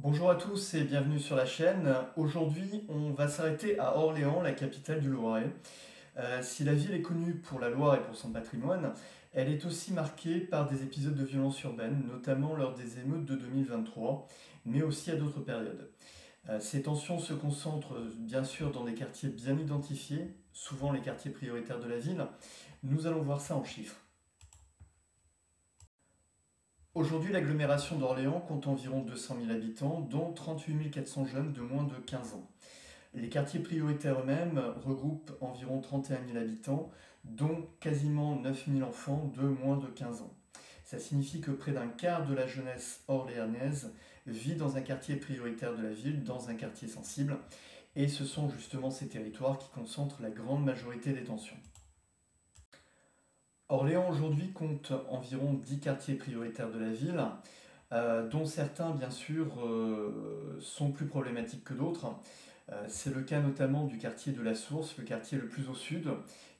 Bonjour à tous et bienvenue sur la chaîne. Aujourd'hui, on va s'arrêter à Orléans, la capitale du Loiret. Si la ville est connue pour la Loire et pour son patrimoine, elle est aussi marquée par des épisodes de violence urbaine, notamment lors des émeutes de 2023, mais aussi à d'autres périodes. Ces tensions se concentrent bien sûr dans des quartiers bien identifiés, souvent les quartiers prioritaires de la ville. Nous allons voir ça en chiffres. Aujourd'hui, l'agglomération d'Orléans compte environ 200 000 habitants, dont 38 400 jeunes de moins de 15 ans. Les quartiers prioritaires eux-mêmes regroupent environ 31 000 habitants, dont quasiment 9 000 enfants de moins de 15 ans. Ça signifie que près d'un quart de la jeunesse orléanaise vit dans un quartier prioritaire de la ville, dans un quartier sensible, et ce sont justement ces territoires qui concentrent la grande majorité des tensions. Orléans aujourd'hui compte environ 10 quartiers prioritaires de la ville, dont certains bien sûr sont plus problématiques que d'autres. C'est le cas notamment du quartier de la Source, le quartier le plus au sud,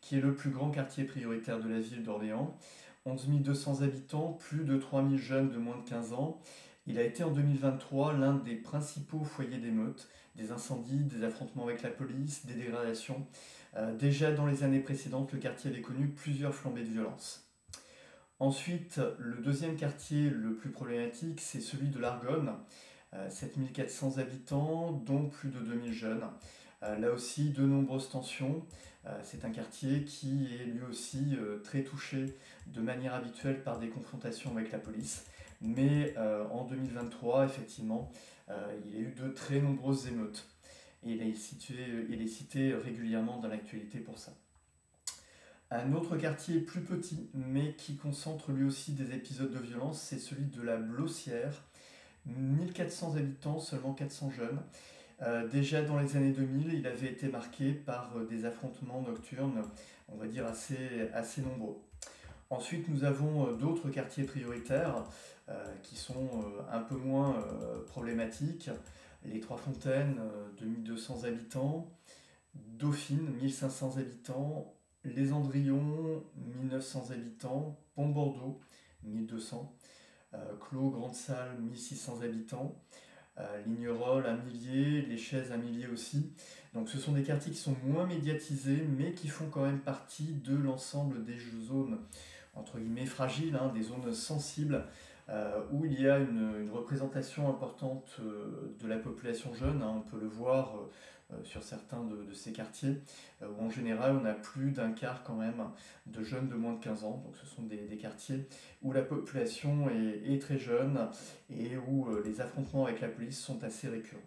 qui est le plus grand quartier prioritaire de la ville d'Orléans. 11 200 habitants, plus de 3 000 jeunes de moins de 15 ans. Il a été en 2023 l'un des principaux foyers d'émeutes, des incendies, des affrontements avec la police, des dégradations. Déjà dans les années précédentes, le quartier avait connu plusieurs flambées de violence. Ensuite, le deuxième quartier le plus problématique, c'est celui de l'Argonne. 7 400 habitants, dont plus de 2 000 jeunes. Là aussi, de nombreuses tensions. C'est un quartier qui est lui aussi très touché de manière habituelle par des confrontations avec la police. Mais en 2023, effectivement, il y a eu de très nombreuses émeutes. Et il est cité régulièrement dans l'actualité pour ça. Un autre quartier plus petit, mais qui concentre lui aussi des épisodes de violence, c'est celui de la Blossière. 1400 habitants, seulement 400 jeunes. Déjà dans les années 2000, il avait été marqué par des affrontements nocturnes, on va dire assez nombreux. Ensuite, nous avons d'autres quartiers prioritaires qui sont un peu moins problématiques. Les Trois Fontaines, 2200 habitants. Dauphine, 1500 habitants. Les Andrions, 1900 habitants. Pont-Bordeaux, 1200. Clos, Grande Salle, 1600 habitants. Lignerolles, un millier. Les Chaises, un millier aussi. Donc ce sont des quartiers qui sont moins médiatisés, mais qui font quand même partie de l'ensemble des zones, entre guillemets, fragiles, des zones sensibles, où il y a une représentation importante de la population jeune. On peut le voir sur certains de ces quartiers, où en général on a plus d'un quart quand même de jeunes de moins de 15 ans. Donc ce sont des quartiers où la population est très jeune et où les affrontements avec la police sont assez récurrents.